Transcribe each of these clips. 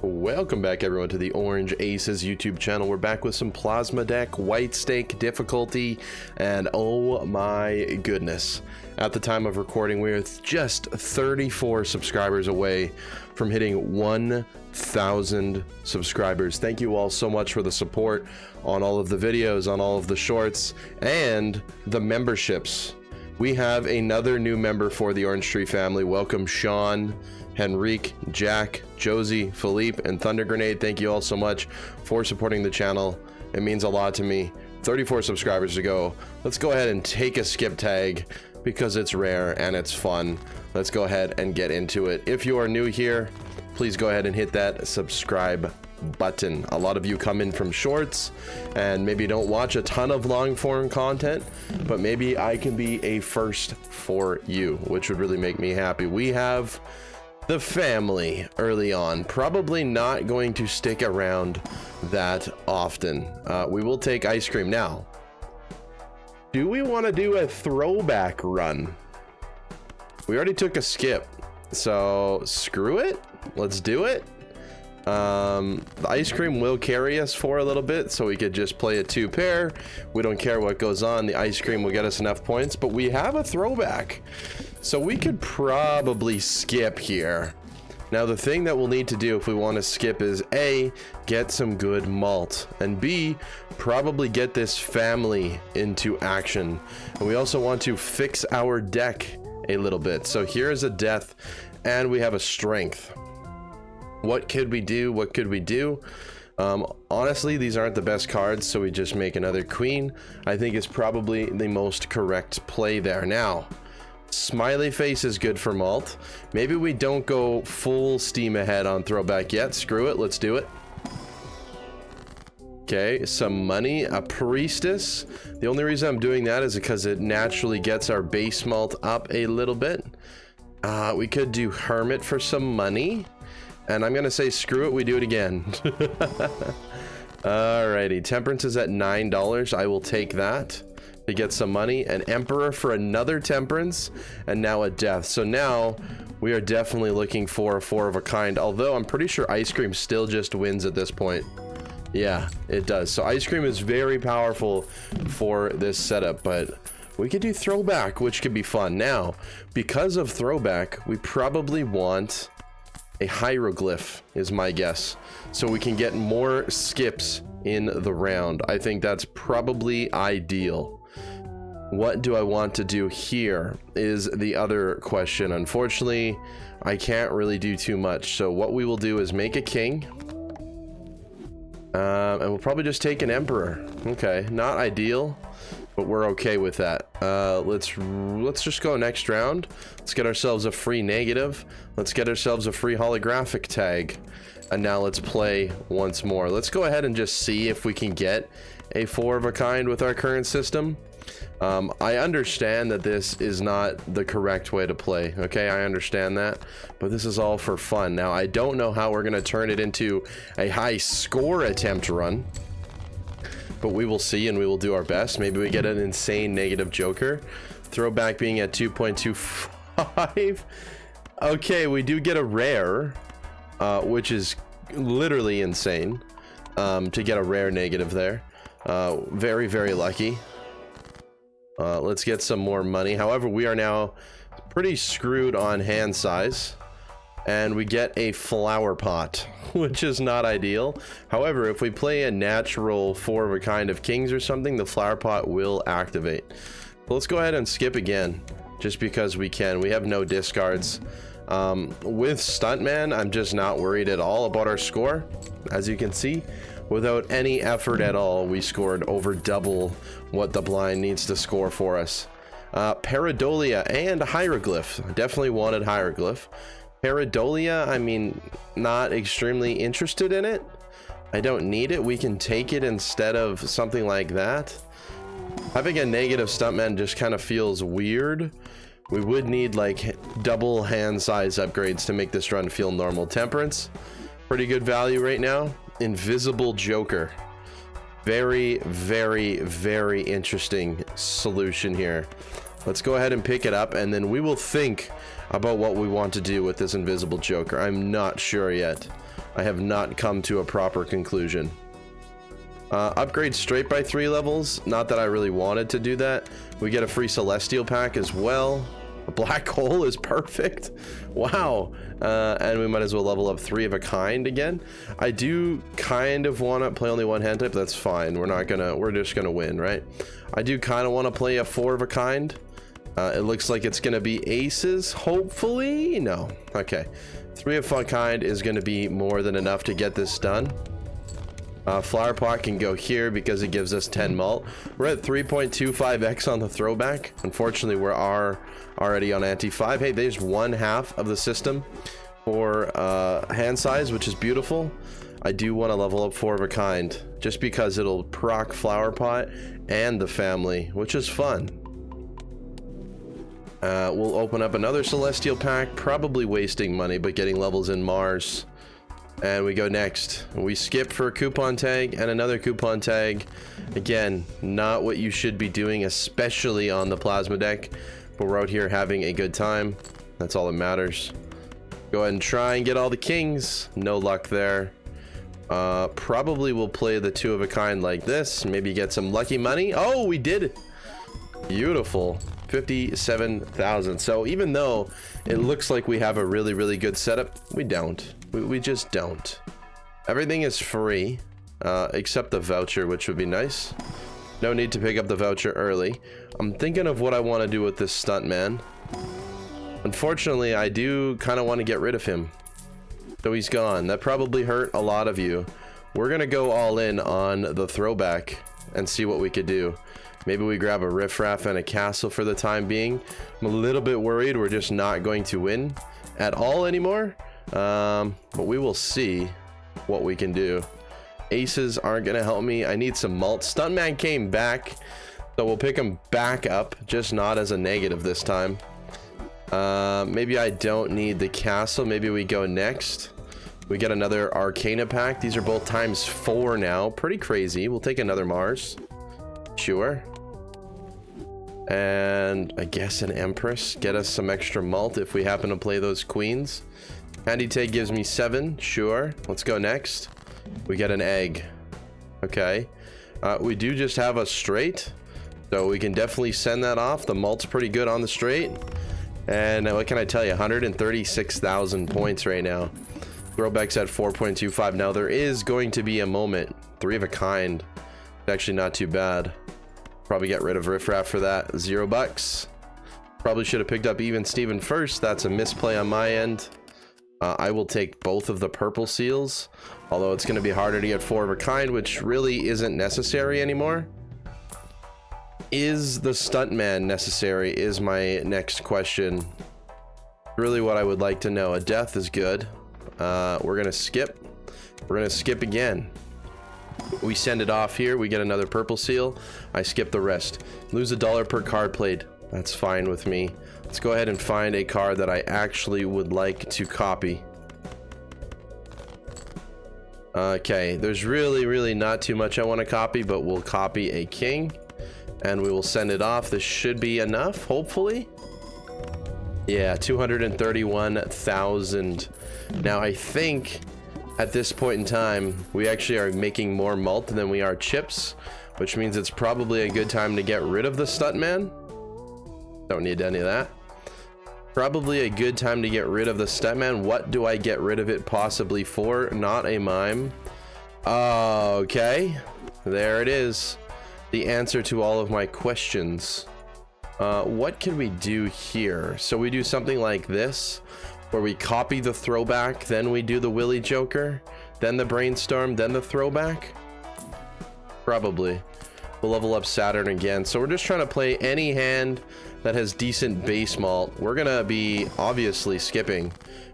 Welcome back everyone to the Orange Aces YouTube channel. We're back with some plasma deck, white stake difficulty, and oh my goodness. At the time of recording, we're just 34 subscribers away from hitting 1,000 subscribers. Thank you all so much for the support on all of the videos, on all of the shorts, and the memberships. We have another new member for the Orange Tree family. Welcome Sean, Henrique, Jack, Josie, Philippe, and Thunder Grenade. Thank you all so much for supporting the channel. It means a lot to me. 34 subscribers to go. Let's go ahead and take a skip tag because it's rare and it's fun. Let's go ahead and get into it. If you are new here, please go ahead and hit that subscribe button. A lot of you come in from shorts and maybe don't watch a ton of long form content, but maybe I can be a first for you, which would really make me happy. We have the family early on, probably not going to stick around that often. We will take ice cream now. Do we want to do a throwback run? We already took a skip, so screw it. Let's do it. The ice cream will carry us for a little bit, so we could just play a 2-pair. We don't care what goes on. The ice cream will get us enough points, but we have a throwback, so we could probably skip here. Now, the thing that we'll need to do if we want to skip is A, get some good malt, and B, probably get this family into action. And we also want to fix our deck a little bit. So here's a death, and we have a strength. What could we do? What could we do? Honestly, these aren't the best cards, so we just make another queen. I think is probably the most correct play there. Now, smiley face is good for malt. Maybe we don't go full steam ahead on throwback yet. Screw it, let's do it. Okay, some money, a priestess. The only reason I'm doing that is because it naturally gets our base malt up a little bit. We could do hermit for some money. And I'm gonna say screw it, we do it again. Alrighty, temperance is at $9. I will take that to get some money. An emperor for another temperance, and now a death. So now we are definitely looking for a 4 of a kind, although I'm pretty sure ice cream still just wins at this point. Yeah, it does. So ice cream is very powerful for this setup, but we could do throwback, which could be fun. Now, because of throwback, we probably want a hieroglyph is my guess, so we can get more skips in the round. I think that's probably ideal. What do I want to do here is the other question. Unfortunately, I can't really do too much, so what we will do is make a king, and we'll probably just take an emperor. Okay, not ideal, but we're okay with that. Let's just go next round. Let's get ourselves a free negative. Let's get ourselves a free holographic tag. And now let's play once more. Let's go ahead and just see if we can get a 4 of a kind with our current system. I understand that this is not the correct way to play. Okay, I understand that, but this is all for fun. Now, I don't know how we're gonna turn it into a high score attempt run, but we will see and we will do our best. Maybe we get an insane negative joker. Throwback being at 2.25. Okay, we do get a rare, which is literally insane, to get a rare negative there. Very, very lucky. Let's get some more money. However, we are now pretty screwed on hand size, and we get a flower pot, which is not ideal. However, if we play a natural 4 of a kind of kings or something, the flower pot will activate. Let's go ahead and skip again, just because we can. We have no discards. With Stuntman, I'm just not worried at all about our score. As you can see, without any effort at all, we scored over double what the blind needs to score for us. Pareidolia and hieroglyph. Definitely wanted hieroglyph. Pareidolia, I mean, not extremely interested in it. I don't need it. We can take it instead of something like that. Having a negative stuntman just kind of feels weird. We would need like double hand size upgrades to make this run feel normal. Temperance, pretty good value right now. Invisible joker, very, very, very interesting solution here. Let's go ahead and pick it up, and then we will think about what we want to do with this invisible joker. I'm not sure yet. I have not come to a proper conclusion. Upgrade straight by 3 levels. Not that I really wanted to do that. We get a free celestial pack as well. A black hole is perfect. Wow. And we might as well level up 3 of a kind again. I do kind of want to play only 1 hand type. That's fine. We're just gonna win, right? I do kind of want to play a 4 of a kind. It looks like it's gonna be aces, hopefully. No. Okay. 3 of a kind is gonna be more than enough to get this done. Flower pot can go here because it gives us 10 malt. We're at 3.25x on the throwback. Unfortunately, we are already on anti 5. Hey, there's 1/2 of the system for hand size, which is beautiful. I do want to level up 4 of a kind just because it'll proc flower pot and the family, which is fun. We'll open up another celestial pack, probably wasting money, but getting levels in Mars. And we go next. We skip for a coupon tag and another coupon tag. Again, not what you should be doing, especially on the plasma deck. But we're out here having a good time. That's all that matters. Go ahead and try and get all the kings. No luck there. Probably we'll play the 2 of a kind like this. Maybe get some lucky money. Oh, we did it. Beautiful. 57,000. So even though it looks like we have a really, really good setup, we don't. We just don't. Everything is free, except the voucher, which would be nice. No need to pick up the voucher early. I'm thinking of what I want to do with this stuntman. Unfortunately, I do kind of want to get rid of him. So he's gone. That probably hurt a lot of you. We're going to go all in on the throwback and see what we could do. Maybe we grab a riffraff and a castle for the time being. I'm a little bit worried we're just not going to win at all anymore. But we will see what we can do. Aces aren't going to help me. I need some malt. Stuntman came back, so we'll pick him back up, just not as a negative this time. Maybe I don't need the castle. Maybe we go next. We get another Arcana pack. These are both ×4 now. Pretty crazy. We'll take another Mars. Sure. And I guess an Empress. Get us some extra malt if we happen to play those queens. Handy tag gives me 7. Sure. Let's go next. We get an egg. Okay. We do just have a straight, so we can definitely send that off. The malt's pretty good on the straight. And what can I tell you? 136,000 points right now. Throwback's at 4.25. Now there is going to be a moment. 3 of a kind. It's actually not too bad. Probably get rid of riffraff for that. $0. Probably should have picked up even Steven first. That's a misplay on my end. I will take both of the purple seals, although it's going to be harder to get 4 of a kind, which really isn't necessary anymore. Is the stuntman necessary is my next question. Really what I would like to know. A death is good. We're going to skip. We're going to skip again. We send it off here. We get another purple seal. I skip the rest. Lose $1 per card played. That's fine with me. Let's go ahead and find a card that I actually would like to copy. Okay, there's really not too much I want to copy, but we'll copy a king and we will send it off. This should be enough, hopefully. Yeah, 231,000. Now I think at this point in time we actually are making more malt than we are chips, which means it's probably a good time to get rid of the stuntman. Don't need any of that. Probably a good time to get rid of the stuntman. What do I get rid of it possibly for? Not a mime. Okay, there it is. The answer to all of my questions. What can we do here? So we do something like this, where we copy the throwback, then we do the Willy Joker, then the brainstorm, then the throwback. Probably. We'll level up Saturn again. So we're just trying to play any hand that has decent base malt. We're gonna be obviously skipping,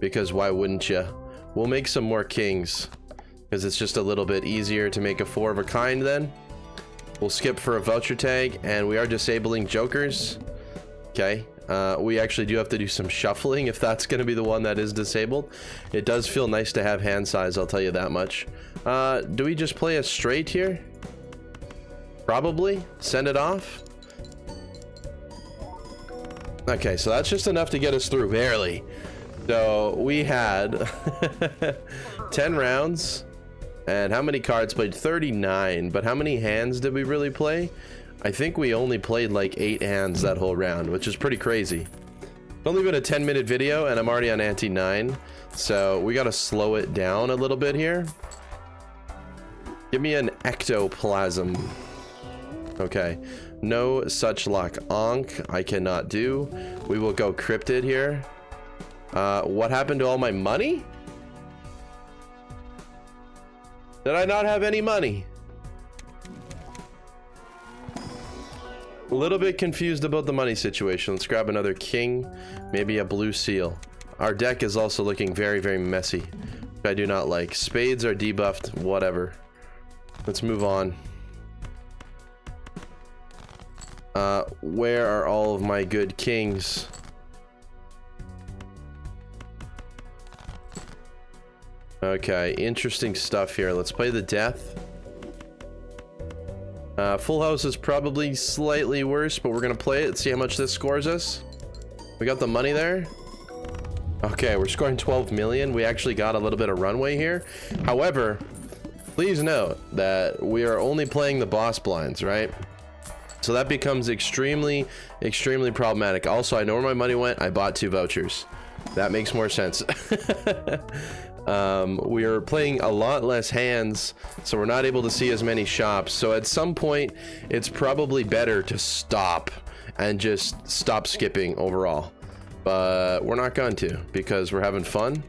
because why wouldn't you? We'll make some more kings because it's just a little bit easier to make a 4 of a kind. Then we'll skip for a voucher tag, and we are disabling jokers. Okay, we actually do have to do some shuffling if that's going to be the one that is disabled. It does feel nice to have hand size, I'll tell you that much. Do we just play a straight here? Probably. Send it off. Okay, so that's just enough to get us through, barely. So we had 10 rounds, and how many cards played? 39. But how many hands did we really play? I think we only played like 8 hands that whole round, which is pretty crazy. It's only been a 10-minute video, and I'm already on ante 9, so we gotta slow it down a little bit here. Give me an ectoplasm. Okay, no such luck. Ankh, I cannot do. We will go cryptid here. What happened to all my money? Did I not have any money? A little bit confused about the money situation. Let's grab another king, maybe a blue seal. Our deck is also looking very, very messy, which I do not like. Spades are debuffed, whatever. Let's move on. Where are all of my good kings? Okay, interesting stuff here. Let's play the death. Full house is probably slightly worse, but we're gonna play it. See how much this scores us. We got the money there. Okay, we're scoring 12 million. We actually got a little bit of runway here. However, please note that we are only playing the boss blinds, right? So that becomes extremely, extremely problematic. Also, I know where my money went. I bought 2 vouchers. That makes more sense. We are playing a lot less hands, so we're not able to see as many shops. So at some point, it's probably better to stop and just stop skipping overall. But we're not going to, because we're having fun.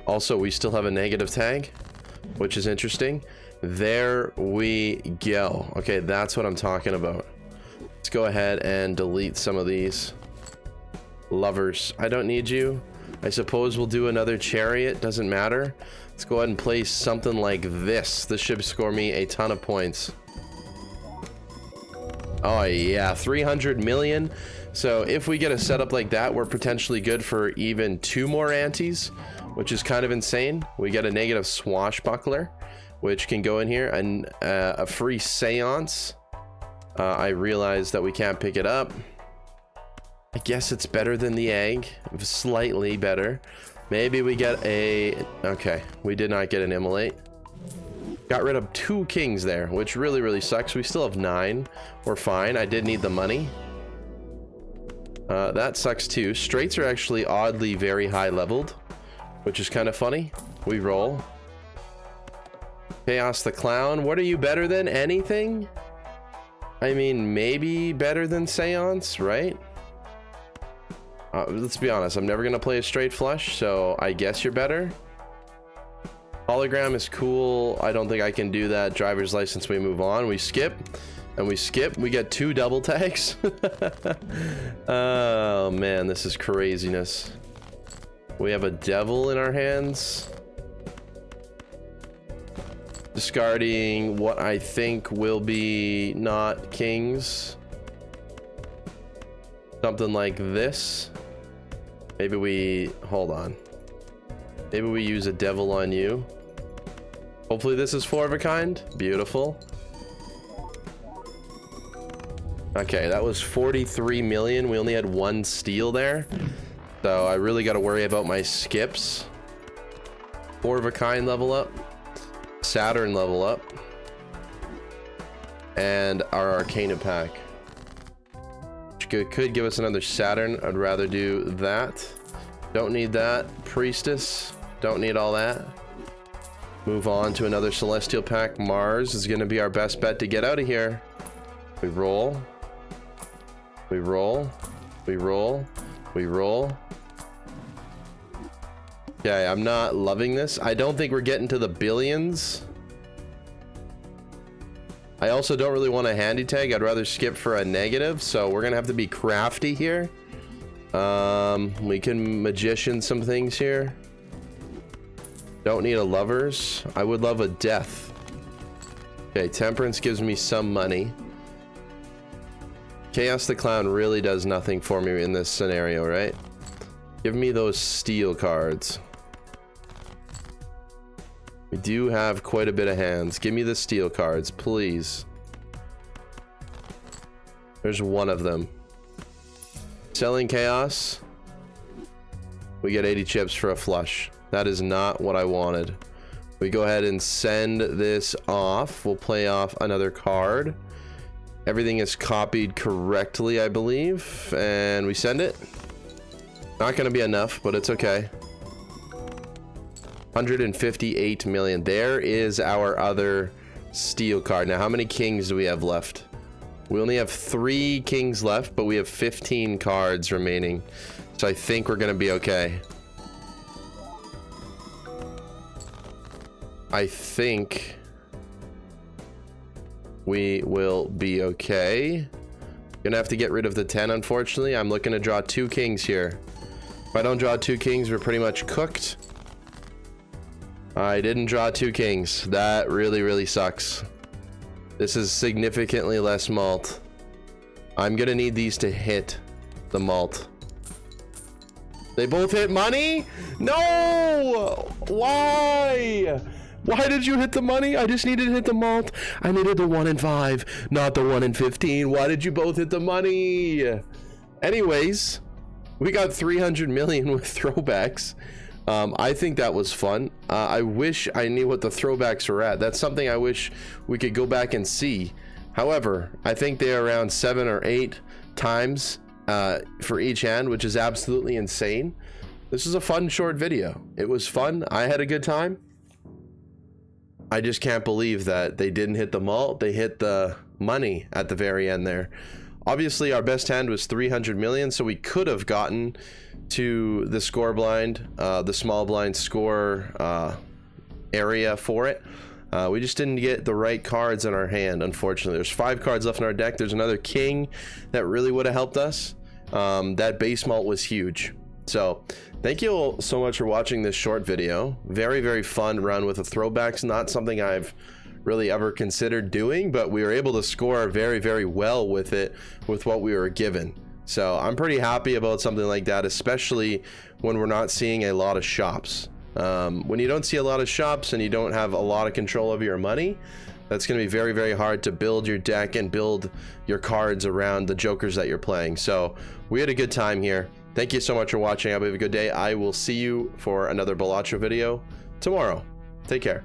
Also, we still have a negative tag, which is interesting. There we go. Okay, that's what I'm talking about. Let's go ahead and delete some of these. Lovers, I don't need you. I suppose we'll do another chariot, doesn't matter. Let's go ahead and place something like this. This should score me a ton of points. Oh yeah, 300 million. So if we get a setup like that, we're potentially good for even 2 more antes, which is kind of insane. We get a negative swashbuckler, which can go in here, and a free seance. I realize that we can't pick it up. I guess it's better than the egg, slightly better. Maybe we get a, okay, we did not get an immolate. Got rid of 2 kings there, which really, really sucks. We still have 9. We're fine. I did need the money. That sucks too. Straights are actually oddly very high leveled, which is kind of funny. We roll. Chaos the Clown. What are you better than? Anything? I mean, maybe better than Seance, right? Let's be honest, I'm never gonna play a straight flush, so I guess you're better. Hologram is cool. I don't think I can do that. Driver's license, we move on. We skip, and we skip. We get 2 double tags. Oh man, this is craziness. We have a devil in our hands. Discarding what I think will be not kings. Something like this. Maybe we, hold on. Maybe we use a devil on you. Hopefully this is 4 of a kind. Beautiful. Okay, that was 43 million. We only had 1 steal there. So I really got to worry about my skips. 4 of a kind level up. Saturn level up. And our Arcana pack. Which could give us another Saturn. I'd rather do that. Don't need that. Priestess. Don't need all that. Move on to another Celestial pack. Mars is going to be our best bet to get out of here. We roll. We roll. We roll. We roll. Okay, I'm not loving this. I don't think we're getting to the billions. I also don't really want a handy tag. I'd rather skip for a negative, so we're gonna have to be crafty here. We can magician some things here. Don't need a lovers. I would love a death. Okay, temperance gives me some money. Chaos the Clown really does nothing for me in this scenario, right? Give me those steel cards. We do have quite a bit of hands. Give me the steel cards, please. There's one of them. Selling chaos. we get 80 chips for a flush. That is not what I wanted. We go ahead and send this off. We'll play off another card. Everything is copied correctly, I believe, and we send it. Not gonna be enough, but it's okay. 158 million. There is our other steel card. Now, how many kings do we have left? We only have 3 kings left, but we have 15 cards remaining. So I think we're gonna be okay. I think we will be okay. Gonna have to get rid of the 10, unfortunately. I'm looking to draw 2 kings here. If I don't draw 2 kings, we're pretty much cooked. I didn't draw 2 kings. That really sucks. This is significantly less malt. I'm gonna need these to hit the malt. They both hit money? No! Why? Why did you hit the money? I just needed to hit the malt. I needed the 1 in 5, not the 1 in 15. Why did you both hit the money? Anyways, we got 300 million with throwbacks. I think that was fun. I wish I knew what the throwbacks were at. That's something I wish we could go back and see. However, I think they're around 7 or 8 times for each hand, which is absolutely insane. This is a fun short video. It was fun. I had a good time. I just can't believe that they didn't hit the malt. They hit the money at the very end there. Obviously, our best hand was 300 million, so we could have gotten to the score blind, the small blind score area for it. We just didn't get the right cards in our hand, unfortunately. There's 5 cards left in our deck. There's another king that really would have helped us. That base malt was huge. So thank you all so much for watching this short video. Very fun run with the throwbacks. Not something I've really ever considered doing, but we were able to score very well with it, with what we were given. So I'm pretty happy about something like that, especially when we're not seeing a lot of shops. When you don't see a lot of shops and you don't have a lot of control over your money, that's going to be very hard to build your deck and build your cards around the jokers that you're playing. So we had a good time here. Thank you so much for watching. I hope you have a good day. I will see you for another Balatro video tomorrow. Take care.